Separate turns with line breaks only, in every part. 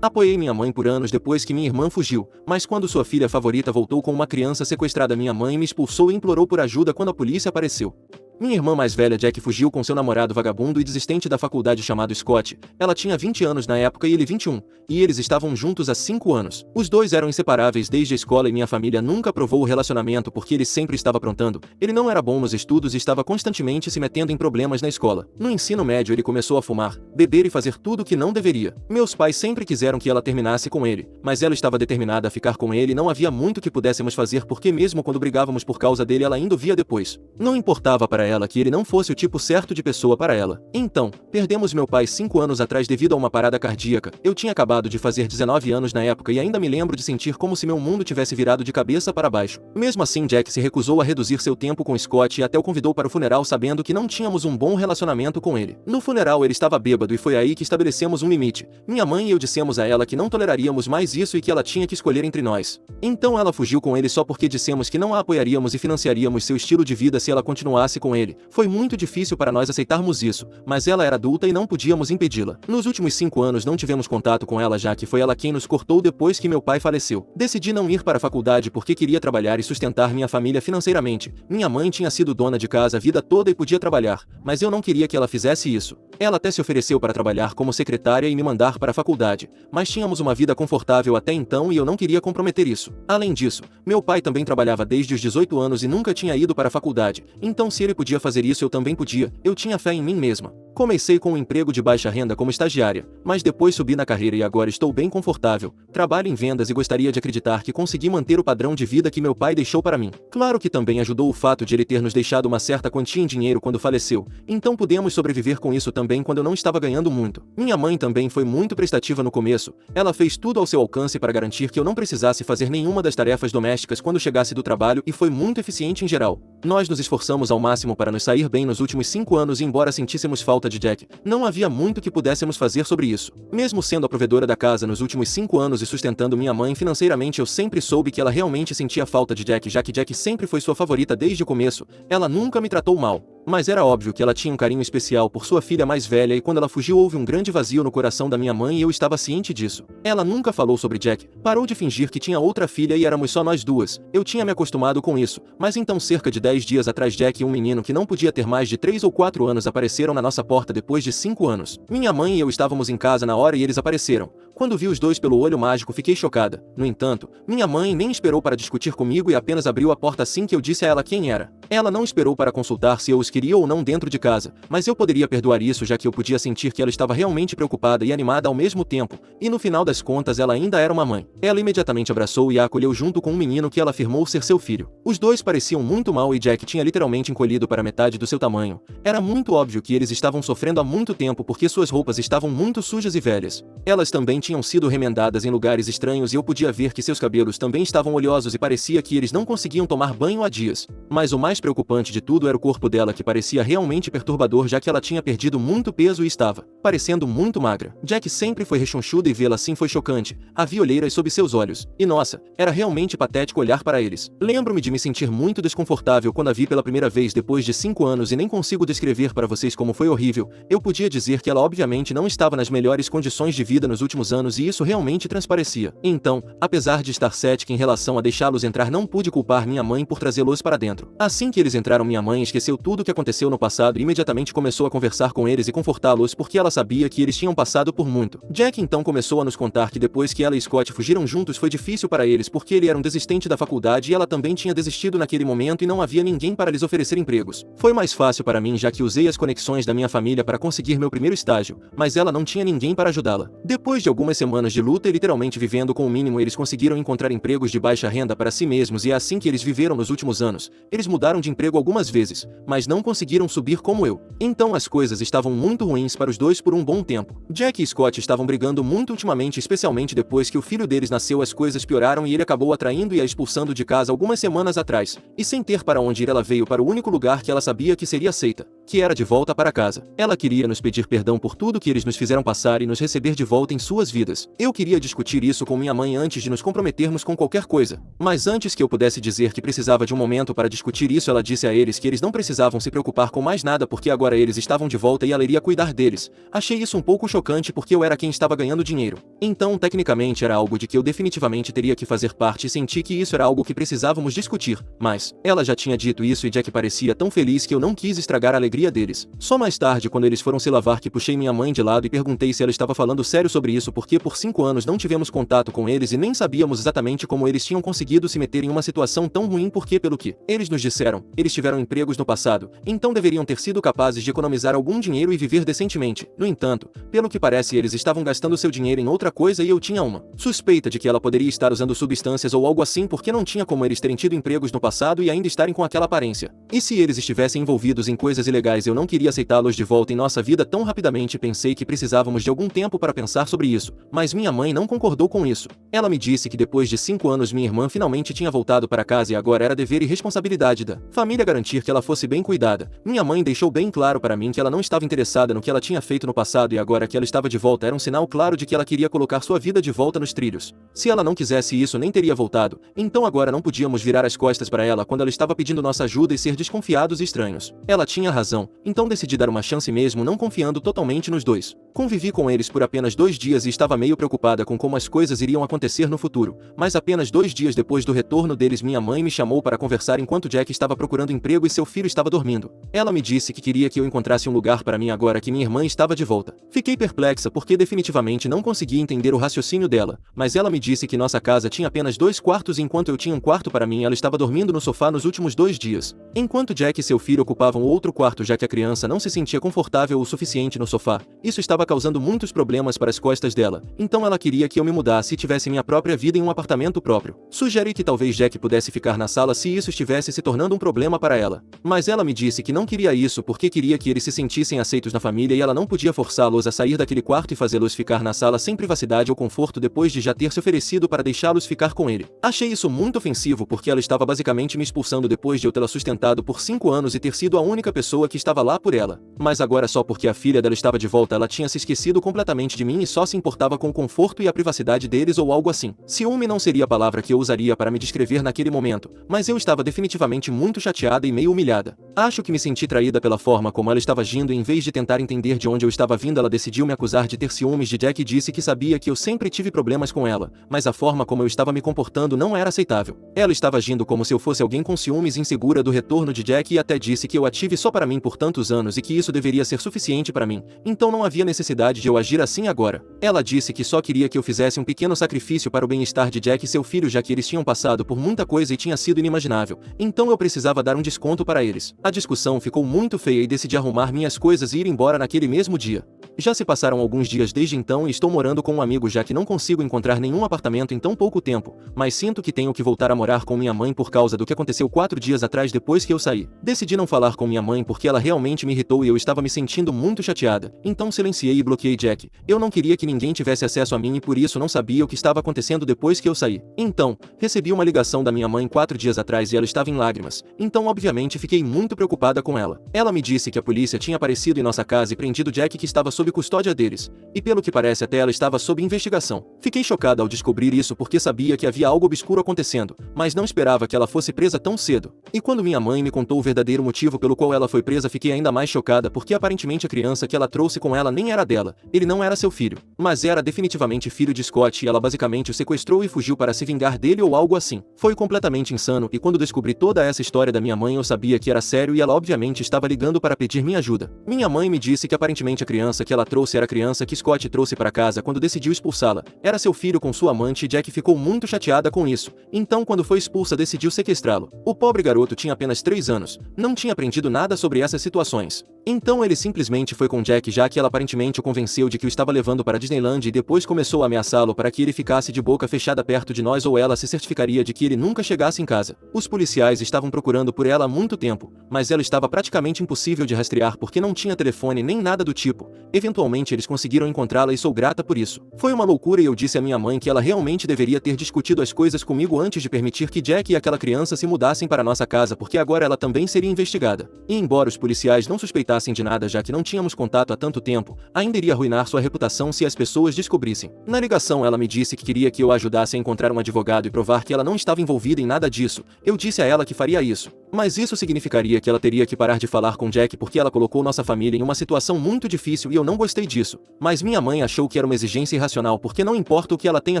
Apoiei minha mãe por anos depois que minha irmã fugiu, mas quando sua filha favorita voltou com uma criança sequestrada, minha mãe me expulsou e implorou por ajuda quando a polícia apareceu. Minha irmã mais velha Jack fugiu com seu namorado vagabundo e desistente da faculdade chamado Scott. Ela tinha 20 anos na época e ele 21, e eles estavam juntos há 5 anos. Os dois eram inseparáveis desde a escola e minha família nunca aprovou o relacionamento porque ele sempre estava aprontando. Ele não era bom nos estudos e estava constantemente se metendo em problemas na escola. No ensino médio ele começou a fumar, beber e fazer tudo o que não deveria. Meus pais sempre quiseram que ela terminasse com ele, mas ela estava determinada a ficar com ele e não havia muito que pudéssemos fazer porque mesmo quando brigávamos por causa dele ela ainda o via depois. Não importava para ela que ele não fosse o tipo certo de pessoa para ela. Então, perdemos meu pai 5 anos atrás devido a uma parada cardíaca. Eu tinha acabado de fazer 19 anos na época e ainda me lembro de sentir como se meu mundo tivesse virado de cabeça para baixo. Mesmo assim, Jack se recusou a reduzir seu tempo com Scott e até o convidou para o funeral sabendo que não tínhamos um bom relacionamento com ele. No funeral ele estava bêbado e foi aí que estabelecemos um limite. Minha mãe e eu dissemos a ela que não toleraríamos mais isso e que ela tinha que escolher entre nós. Então ela fugiu com ele só porque dissemos que não a apoiaríamos e financiaríamos seu estilo de vida se ela continuasse com ele. Foi muito difícil para nós aceitarmos isso, mas ela era adulta e não podíamos impedi-la. Nos últimos 5 anos não tivemos contato com ela já que foi ela quem nos cortou depois que meu pai faleceu. Decidi não ir para a faculdade porque queria trabalhar e sustentar minha família financeiramente. Minha mãe tinha sido dona de casa a vida toda e podia trabalhar, mas eu não queria que ela fizesse isso. Ela até se ofereceu para trabalhar como secretária e me mandar para a faculdade, mas tínhamos uma vida confortável até então e eu não queria comprometer isso. Além disso, meu pai também trabalhava desde os 18 anos e nunca tinha ido para a faculdade, então se ele podia fazer isso eu também podia. Eu tinha fé em mim mesma. Comecei com um emprego de baixa renda como estagiária, mas depois subi na carreira e agora estou bem confortável. Trabalho em vendas e gostaria de acreditar que consegui manter o padrão de vida que meu pai deixou para mim. Claro que também ajudou o fato de ele ter nos deixado uma certa quantia em dinheiro quando faleceu, então pudemos sobreviver com isso também quando eu não estava ganhando muito. Minha mãe também foi muito prestativa no começo. Ela fez tudo ao seu alcance para garantir que eu não precisasse fazer nenhuma das tarefas domésticas quando chegasse do trabalho e foi muito eficiente em geral. Nós nos esforçamos ao máximo para nos sair bem nos últimos 5 anos e embora sentíssemos falta de Jack, não havia muito que pudéssemos fazer sobre isso. Mesmo sendo a provedora da casa nos últimos 5 anos e sustentando minha mãe financeiramente, eu sempre soube que ela realmente sentia falta de Jack, já que Jack sempre foi sua favorita desde o começo. Ela nunca me tratou mal, mas era óbvio que ela tinha um carinho especial por sua filha mais velha e quando ela fugiu houve um grande vazio no coração da minha mãe e eu estava ciente disso. Ela nunca falou sobre Jack, parou de fingir que tinha outra filha e éramos só nós duas. Eu tinha me acostumado com isso, mas então cerca de 10 dias atrás Jack e um menino que não podia ter mais de 3 ou 4 anos apareceram na nossa porta depois de 5 anos. Minha mãe e eu estávamos em casa na hora e eles apareceram. Quando vi os dois pelo olho mágico fiquei chocada. No entanto, minha mãe nem esperou para discutir comigo e apenas abriu a porta assim que eu disse a ela quem era. Ela não esperou para consultar se eu os queria ou não dentro de casa, mas eu poderia perdoar isso já que eu podia sentir que ela estava realmente preocupada e animada ao mesmo tempo, e no final das contas ela ainda era uma mãe. Ela imediatamente abraçou e a acolheu junto com um menino que ela afirmou ser seu filho. Os dois pareciam muito mal e Jack tinha literalmente encolhido para metade do seu tamanho. Era muito óbvio que eles estavam sofrendo há muito tempo porque suas roupas estavam muito sujas e velhas. Elas também tinham sido remendadas em lugares estranhos e eu podia ver que seus cabelos também estavam oleosos e parecia que eles não conseguiam tomar banho há dias. Mas o mais preocupante de tudo era o corpo dela que parecia realmente perturbador já que ela tinha perdido muito peso e estava parecendo muito magra. Jack sempre foi rechonchuda e vê-la assim foi chocante. Havia olheiras sob seus olhos. E nossa, era realmente patético olhar para eles. Lembro-me de me sentir muito desconfortável quando a vi pela primeira vez depois de 5 anos e nem consigo descrever para vocês como foi horrível. Eu podia dizer que ela obviamente não estava nas melhores condições de vida nos últimos anos e isso realmente transparecia. Então, apesar de estar cética em relação a deixá-los entrar, não pude culpar minha mãe por trazê-los para dentro. Assim que eles entraram, minha mãe esqueceu tudo o que aconteceu no passado e imediatamente começou a conversar com eles e confortá-los porque ela sabia que eles tinham passado por muito. Jack então começou a nos contar que depois que ela e Scott fugiram juntos foi difícil para eles porque ele era um desistente da faculdade e ela também tinha desistido naquele momento e não havia ninguém para lhes oferecer empregos. Foi mais fácil para mim já que usei as conexões da minha família para conseguir meu primeiro estágio, mas ela não tinha ninguém para ajudá-la. Depois de algumas semanas de luta e literalmente vivendo com o mínimo, eles conseguiram encontrar empregos de baixa renda para si mesmos e é assim que eles viveram nos últimos anos. Eles mudaram de emprego algumas vezes, mas não conseguiram subir como eu. Então as coisas estavam muito ruins para os dois por um bom tempo. Jack e Scott estavam brigando muito ultimamente, especialmente depois que o filho deles nasceu. As coisas pioraram e ele acabou atraindo e a expulsando de casa algumas semanas atrás. E sem ter para onde ir, ela veio para o único lugar que ela sabia que seria aceita. que era de volta para casa. Ela queria nos pedir perdão por tudo que eles nos fizeram passar e nos receber de volta em suas vidas. Eu queria discutir isso com minha mãe antes de nos comprometermos com qualquer coisa. Mas antes que eu pudesse dizer que precisava de um momento para discutir isso, ela disse a eles que eles não precisavam se preocupar com mais nada porque agora eles estavam de volta e ela iria cuidar deles. Achei isso um pouco chocante porque eu era quem estava ganhando dinheiro. Então, tecnicamente, era algo de que eu definitivamente teria que fazer parte e senti que isso era algo que precisávamos discutir. Mas, ela já tinha dito isso e Jack parecia tão feliz que eu não quis estragar a alegria deles. Só mais tarde, quando eles foram se lavar, que puxei minha mãe de lado e perguntei se ela estava falando sério sobre isso porque por 5 anos não tivemos contato com eles e nem sabíamos exatamente como eles tinham conseguido se meter em uma situação tão ruim porque, pelo que eles nos disseram, eles tiveram empregos no passado, então deveriam ter sido capazes de economizar algum dinheiro e viver decentemente. No entanto, pelo que parece, eles estavam gastando seu dinheiro em outra coisa e eu tinha uma suspeita de que ela poderia estar usando substâncias ou algo assim porque não tinha como eles terem tido empregos no passado e ainda estarem com aquela aparência. E se eles estivessem envolvidos em coisas ilegais, eu não queria aceitá-los de volta em nossa vida tão rapidamente. Pensei que precisávamos de algum tempo para pensar sobre isso, mas minha mãe não concordou com isso. Ela me disse que depois de 5 anos minha irmã finalmente tinha voltado para casa e agora era dever e responsabilidade da família garantir que ela fosse bem cuidada. Minha mãe deixou bem claro para mim que ela não estava interessada no que ela tinha feito no passado e agora que ela estava de volta era um sinal claro de que ela queria colocar sua vida de volta nos trilhos. Se ela não quisesse isso, nem teria voltado, então agora não podíamos virar as costas para ela quando ela estava pedindo nossa ajuda e ser desconfiados e estranhos. Ela tinha razão, então decidi dar uma chance mesmo não confiando totalmente nos dois. Convivi com eles por apenas 2 dias e estava meio preocupada com como as coisas iriam acontecer no futuro, mas apenas 2 dias depois do retorno deles minha mãe me chamou para conversar enquanto Jack estava procurando emprego e seu filho estava dormindo. Ela me disse que queria que eu encontrasse um lugar para mim agora que minha irmã estava de volta. Fiquei perplexa porque definitivamente não conseguia entender o raciocínio dela, mas ela me disse que nossa casa tinha apenas 2 quartos enquanto eu tinha um quarto para mim e ela estava dormindo no sofá nos últimos 2 dias. Enquanto Jack e seu filho ocupavam outro quarto já que a criança não se sentia confortável o suficiente no sofá, isso estava causando muitos problemas para as costas dela, então ela queria que eu me mudasse e tivesse minha própria vida em um apartamento próprio. Sugeri que talvez Jack pudesse ficar na sala se isso estivesse se tornando um problema para ela, mas ela me disse que não queria isso porque queria que eles se sentissem aceitos na família e ela não podia forçá-los a sair daquele quarto e fazê-los ficar na sala sem privacidade ou conforto depois de já ter se oferecido para deixá-los ficar com ele. Achei isso muito ofensivo porque ela estava basicamente me expulsando depois de eu tê-la sustentado por 5 anos e ter sido a única pessoa que estava lá por ela. Mas agora só porque a filha dela estava de volta ela tinha se esquecido completamente de mim e só se importava com o conforto e a privacidade deles ou algo assim. Ciúme não seria a palavra que eu usaria para me descrever naquele momento, mas eu estava definitivamente muito chateada e meio humilhada. Acho que me senti traída pela forma como ela estava agindo e em vez de tentar entender de onde eu estava vindo ela decidiu me acusar de ter ciúmes de Jack e disse que sabia que eu sempre tive problemas com ela, mas a forma como eu estava me comportando não era aceitável. Ela estava agindo como se eu fosse alguém com ciúmes e insegura do retorno de Jack e até disse que eu a tive só para mim por tantos anos e que isso deveria ser suficiente para mim, então não havia necessidade de eu agir assim agora. Ela disse que só queria que eu fizesse um pequeno sacrifício para o bem-estar de Jack e seu filho já que eles tinham passado por muita coisa e tinha sido inimaginável, então eu precisava dar um desconto para eles. A discussão ficou muito feia e decidi arrumar minhas coisas e ir embora naquele mesmo dia. Já se passaram alguns dias desde então e estou morando com um amigo já que não consigo encontrar nenhum apartamento em tão pouco tempo, mas sinto que tenho que voltar a morar com minha mãe por causa do que aconteceu 4 dias atrás depois que eu saí. Decidi não falar com minha mãe porque ela realmente me irritou e eu estava me sentindo muito chateada, então silenciei e bloqueei Jack. Eu não queria que ninguém tivesse acesso a mim e por isso não sabia o que estava acontecendo depois que eu saí. Então, recebi uma ligação da minha mãe 4 dias atrás e ela estava em lágrimas, então obviamente fiquei muito preocupada com ela. Ela me disse que a polícia tinha aparecido em nossa casa e prendido Jack que estava sob custódia deles, e pelo que parece até ela estava sob investigação. Fiquei chocada ao descobrir isso porque sabia que havia algo obscuro acontecendo, mas não esperava que ela fosse presa tão cedo. E quando minha mãe me contou o verdadeiro motivo pelo qual ela foi presa fiquei ainda mais chocada porque aparentemente a criança que ela trouxe com ela nem era dela, ele não era seu filho, mas era definitivamente filho de Scott e ela basicamente o sequestrou e fugiu para se vingar dele ou algo assim. Foi completamente insano e quando descobri toda essa história da minha mãe eu sabia que era sério e ela obviamente estava ligando para pedir minha ajuda. Minha mãe me disse que aparentemente a criança que ela trouxe era a criança que Scott trouxe para casa quando decidiu expulsá-la. Era seu filho com sua amante e Jack ficou muito chateada com isso. Então quando foi expulsa decidiu sequestrá-lo. O pobre garoto tinha apenas 3 anos, não tinha aprendido nada sobre essas situações. Então ele simplesmente foi com Jack já que ela aparentemente o convenceu de que o estava levando para Disneyland e depois começou a ameaçá-lo para que ele ficasse de boca fechada perto de nós ou ela se certificaria de que ele nunca chegasse em casa. Os policiais estavam procurando por ela há muito tempo, mas ela estava praticamente impossível de rastrear porque não tinha telefone nem nada do tipo. Eventualmente eles conseguiram encontrá-la e sou grata por isso. Foi uma loucura e eu disse à minha mãe que ela realmente deveria ter discutido as coisas comigo antes de permitir que Jack e aquela criança se mudassem para nossa casa porque agora ela também seria investigada. E embora os policiais não suspeitassem lembrassem de nada já que não tínhamos contato há tanto tempo, ainda iria arruinar sua reputação se as pessoas descobrissem. Na ligação ela me disse que queria que eu a ajudasse a encontrar um advogado e provar que ela não estava envolvida em nada disso. Eu disse a ela que faria isso. Mas isso significaria que ela teria que parar de falar com Jack porque ela colocou nossa família em uma situação muito difícil e eu não gostei disso. Mas minha mãe achou que era uma exigência irracional porque não importa o que ela tenha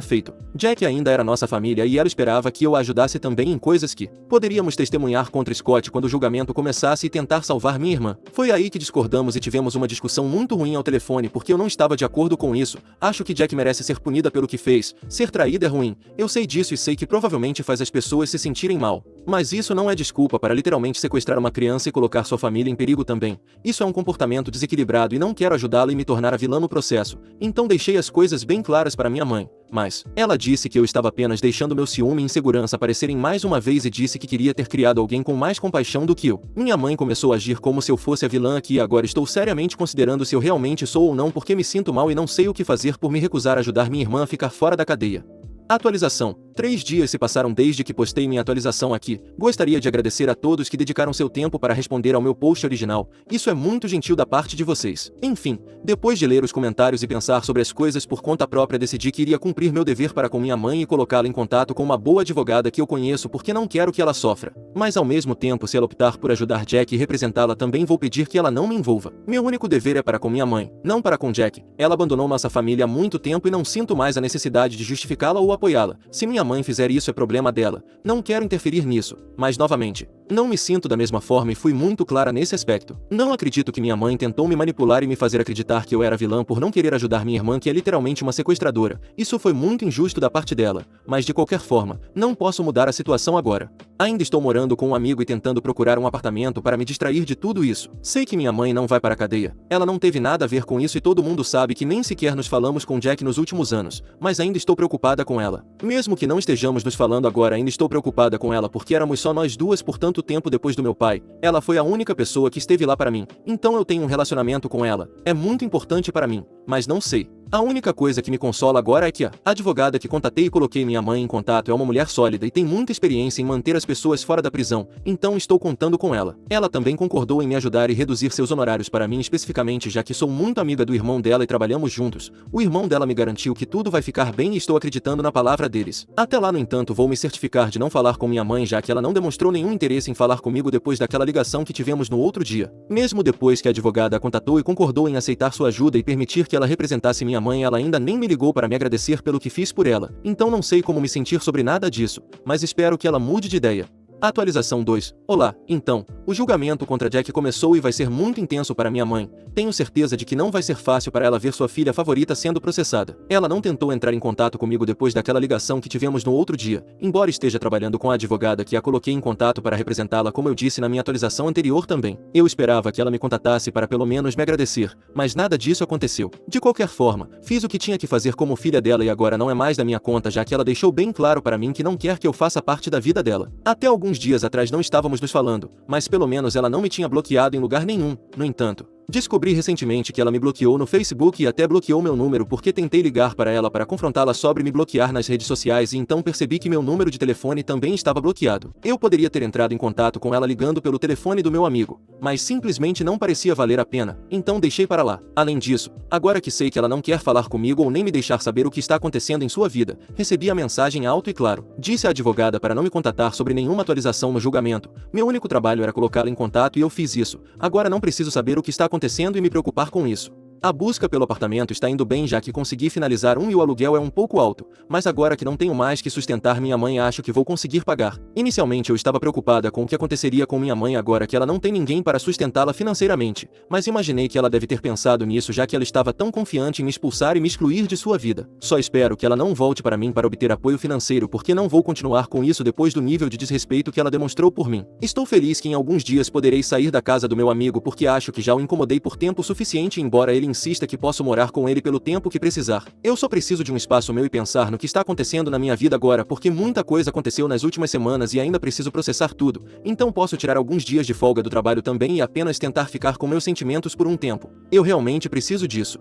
feito. Jack ainda era nossa família e ela esperava que eu a ajudasse também em coisas que poderíamos testemunhar contra Scott quando o julgamento começasse e tentar salvar minha irmã. Foi aí que discordamos e tivemos uma discussão muito ruim ao telefone porque eu não estava de acordo com isso. Acho que Jack merece ser punida pelo que fez. Ser traída é ruim. Eu sei disso e sei que provavelmente faz as pessoas se sentirem mal. Mas isso não é desculpa para literalmente sequestrar uma criança e colocar sua família em perigo também. Isso é um comportamento desequilibrado e não quero ajudá-la e me tornar a vilã no processo. Então deixei as coisas bem claras para minha mãe. Mas ela disse que eu estava apenas deixando meu ciúme e insegurança aparecerem mais uma vez e disse que queria ter criado alguém com mais compaixão do que eu. Minha mãe começou a agir como se eu fosse a vilã aqui e agora estou seriamente considerando se eu realmente sou ou não porque me sinto mal e não sei o que fazer por me recusar a ajudar minha irmã a ficar fora da cadeia. Atualização. 3 dias se passaram desde que postei minha atualização aqui. Gostaria de agradecer a todos que dedicaram seu tempo para responder ao meu post original. Isso é muito gentil da parte de vocês. Enfim, depois de ler os comentários e pensar sobre as coisas por conta própria, decidi que iria cumprir meu dever para com minha mãe e colocá-la em contato com uma boa advogada que eu conheço porque não quero que ela sofra. Mas ao mesmo tempo, se ela optar por ajudar Jack e representá-la, também vou pedir que ela não me envolva. Meu único dever é para com minha mãe, não para com Jack. Ela abandonou nossa família há muito tempo e não sinto mais a necessidade de justificá-la ou apoiá-la. Se minha mãe fizer isso é problema dela. Não quero interferir nisso. Mas novamente, não me sinto da mesma forma e fui muito clara nesse aspecto. Não acredito que minha mãe tentou me manipular e me fazer acreditar que eu era vilã por não querer ajudar minha irmã, que é literalmente uma sequestradora. Isso foi muito injusto da parte dela. Mas de qualquer forma, não posso mudar a situação agora. Ainda estou morando com um amigo e tentando procurar um apartamento para me distrair de tudo isso. Sei que minha mãe não vai para a cadeia. Ela não teve nada a ver com isso e todo mundo sabe que nem sequer nos falamos com Jack nos últimos anos. Mas ainda estou preocupada com ela. Mesmo que não estejamos nos falando agora, ainda estou preocupada com ela porque éramos só nós duas por tanto tempo depois do meu pai. Ela foi a única pessoa que esteve lá para mim. Então eu tenho um relacionamento com ela. É muito importante para mim. Mas não sei. A única coisa que me consola agora é que a advogada que contatei e coloquei minha mãe em contato é uma mulher sólida e tem muita experiência em manter as pessoas fora da prisão, então estou contando com ela. Ela também concordou em me ajudar e reduzir seus honorários para mim especificamente, já que sou muito amiga do irmão dela e trabalhamos juntos. O irmão dela me garantiu que tudo vai ficar bem e estou acreditando na palavra deles. Até lá, no entanto, vou me certificar de não falar com minha mãe, já que ela não demonstrou nenhum interesse em falar comigo depois daquela ligação que tivemos no outro dia. Mesmo depois que a advogada a contatou e concordou em aceitar sua ajuda e permitir que ela representasse minha mãe, ela ainda nem me ligou para me agradecer pelo que fiz por ela. Então não sei como me sentir sobre nada disso, mas espero que ela mude de ideia. Atualização 2. Olá, então, o julgamento contra Jack começou e vai ser muito intenso para minha mãe. Tenho certeza de que não vai ser fácil para ela ver sua filha favorita sendo processada. Ela não tentou entrar em contato comigo depois daquela ligação que tivemos no outro dia, embora esteja trabalhando com a advogada que a coloquei em contato para representá-la, como eu disse na minha atualização anterior também. Eu esperava que ela me contatasse para pelo menos me agradecer, mas nada disso aconteceu. De qualquer forma, fiz o que tinha que fazer como filha dela e agora não é mais da minha conta, já que ela deixou bem claro para mim que não quer que eu faça parte da vida dela. Até alguns dias atrás não estávamos nos falando, mas pelo menos ela não me tinha bloqueado em lugar nenhum. No entanto, descobri recentemente que ela me bloqueou no Facebook e até bloqueou meu número porque tentei ligar para ela para confrontá-la sobre me bloquear nas redes sociais e então percebi que meu número de telefone também estava bloqueado. Eu poderia ter entrado em contato com ela ligando pelo telefone do meu amigo, mas simplesmente não parecia valer a pena, então deixei para lá. Além disso, agora que sei que ela não quer falar comigo ou nem me deixar saber o que está acontecendo em sua vida, recebi a mensagem alto e claro. Disse à advogada para não me contatar sobre nenhuma atualização no julgamento. Meu único trabalho era colocá-la em contato e eu fiz isso. Agora não preciso saber o que está acontecendo e me preocupar com isso. A busca pelo apartamento está indo bem, já que consegui finalizar e o aluguel é um pouco alto, mas agora que não tenho mais que sustentar minha mãe, acho que vou conseguir pagar. Inicialmente eu estava preocupada com o que aconteceria com minha mãe agora que ela não tem ninguém para sustentá-la financeiramente, mas imaginei que ela deve ter pensado nisso já que ela estava tão confiante em me expulsar e me excluir de sua vida. Só espero que ela não volte para mim para obter apoio financeiro, porque não vou continuar com isso depois do nível de desrespeito que ela demonstrou por mim. Estou feliz que em alguns dias poderei sair da casa do meu amigo porque acho que já o incomodei por tempo suficiente, embora ele insista que posso morar com ele pelo tempo que precisar. Eu só preciso de um espaço meu e pensar no que está acontecendo na minha vida agora, porque muita coisa aconteceu nas últimas semanas e ainda preciso processar tudo. Então posso tirar alguns dias de folga do trabalho também e apenas tentar ficar com meus sentimentos por um tempo. Eu realmente preciso disso.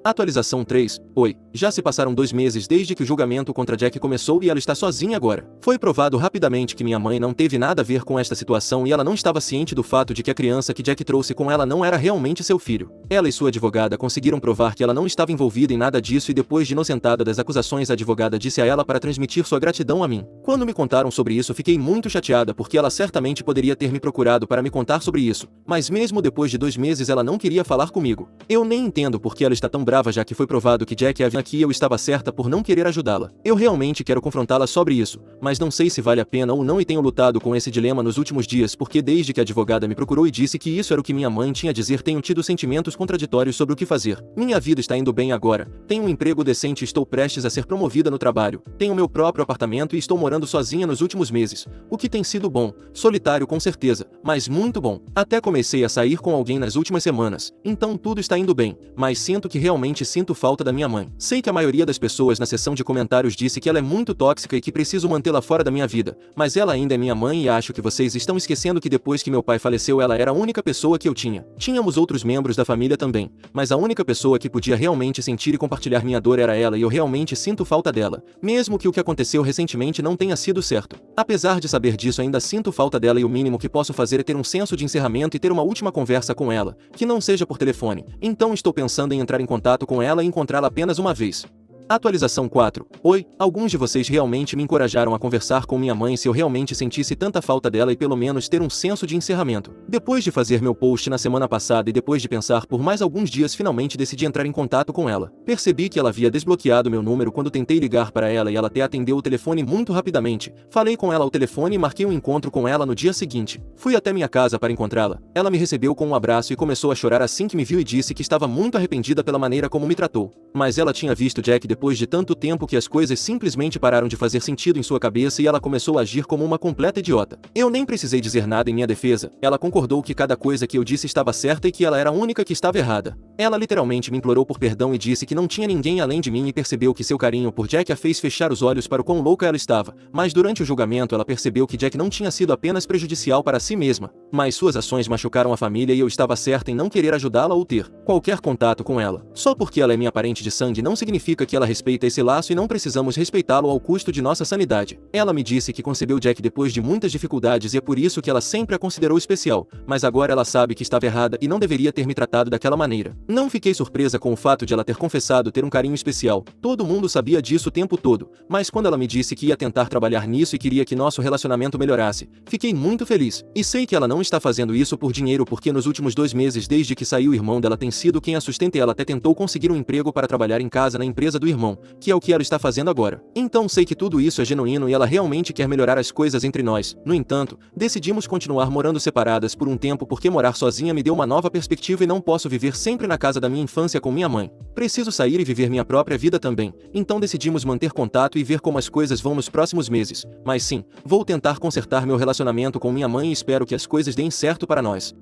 Atualização 3. Oi, já se passaram 2 meses desde que o julgamento contra Jack começou e ela está sozinha agora. Foi provado rapidamente que minha mãe não teve nada a ver com esta situação e ela não estava ciente do fato de que a criança que Jack trouxe com ela não era realmente seu filho. Ela e sua advogada conseguiram provar que ela não estava envolvida em nada disso e depois de inocentada das acusações a advogada disse a ela para transmitir sua gratidão a mim. Quando me contaram sobre isso fiquei muito chateada porque ela certamente poderia ter me procurado para me contar sobre isso, mas mesmo depois de 2 meses ela não queria falar comigo. Eu nem entendo porque ela está tão brava já que foi provado que Jack havia aqui e eu estava certa por não querer ajudá-la. Eu realmente quero confrontá-la sobre isso, mas não sei se vale a pena ou não e tenho lutado com esse dilema nos últimos dias porque desde que a advogada me procurou e disse que isso era o que minha mãe tinha a dizer tenho tido sentimentos contraditórios sobre o que fazer. Minha vida está indo bem agora, tenho um emprego decente e estou prestes a ser promovida no trabalho, tenho meu próprio apartamento e estou morando sozinha nos últimos meses, o que tem sido bom, solitário com certeza, mas muito bom. Até comecei a sair com alguém nas últimas semanas, então tudo está indo bem, mas sinto que realmente sinto falta da minha mãe. Sei que a maioria das pessoas na seção de comentários disse que ela é muito tóxica e que preciso mantê-la fora da minha vida, mas ela ainda é minha mãe e acho que vocês estão esquecendo que depois que meu pai faleceu ela era a única pessoa que eu tinha. Tínhamos outros membros da família também, mas a única pessoa que podia realmente sentir e compartilhar minha dor era ela e eu realmente sinto falta dela, mesmo que o que aconteceu recentemente não tenha sido certo. Apesar de saber disso ainda sinto falta dela e o mínimo que posso fazer é ter um senso de encerramento e ter uma última conversa com ela, que não seja por telefone, então estou pensando em entrar em contato com ela e encontrá-la apenas uma vez. Atualização 4. Oi, alguns de vocês realmente me encorajaram a conversar com minha mãe se eu realmente sentisse tanta falta dela e pelo menos ter um senso de encerramento. Depois de fazer meu post na semana passada e depois de pensar por mais alguns dias finalmente decidi entrar em contato com ela. Percebi que ela havia desbloqueado meu número quando tentei ligar para ela e ela até atendeu o telefone muito rapidamente. Falei com ela ao telefone e marquei um encontro com ela no dia seguinte. Fui até minha casa para encontrá-la. Ela me recebeu com um abraço e começou a chorar assim que me viu e disse que estava muito arrependida pela maneira como me tratou. Mas ela tinha visto Jack depois de tanto tempo que as coisas simplesmente pararam de fazer sentido em sua cabeça e ela começou a agir como uma completa idiota. Eu nem precisei dizer nada em minha defesa, ela concordou que cada coisa que eu disse estava certa e que ela era a única que estava errada. Ela literalmente me implorou por perdão e disse que não tinha ninguém além de mim e percebeu que seu carinho por Jack a fez fechar os olhos para o quão louca ela estava, mas durante o julgamento ela percebeu que Jack não tinha sido apenas prejudicial para si mesma, mas suas ações machucaram a família e eu estava certa em não querer ajudá-la ou ter qualquer contato com ela. Só porque ela é minha parente de sangue não significa que ela respeita esse laço e não precisamos respeitá-lo ao custo de nossa sanidade. Ela me disse que concebeu Jack depois de muitas dificuldades e é por isso que ela sempre a considerou especial, mas agora ela sabe que estava errada e não deveria ter me tratado daquela maneira. Não fiquei surpresa com o fato de ela ter confessado ter um carinho especial, todo mundo sabia disso o tempo todo, mas quando ela me disse que ia tentar trabalhar nisso e queria que nosso relacionamento melhorasse, fiquei muito feliz. E sei que ela não está fazendo isso por dinheiro porque nos últimos 2 meses desde que saiu o irmão dela tem sido quem a sustenta e ela até tentou conseguir um emprego para trabalhar em casa na empresa do irmão, que é o que ela está fazendo agora. Então sei que tudo isso é genuíno e ela realmente quer melhorar as coisas entre nós. No entanto, decidimos continuar morando separadas por um tempo porque morar sozinha me deu uma nova perspectiva e não posso viver sempre na casa da minha infância com minha mãe. Preciso sair e viver minha própria vida também. Então decidimos manter contato e ver como as coisas vão nos próximos meses. Mas sim, vou tentar consertar meu relacionamento com minha mãe e espero que as coisas deem certo para nós.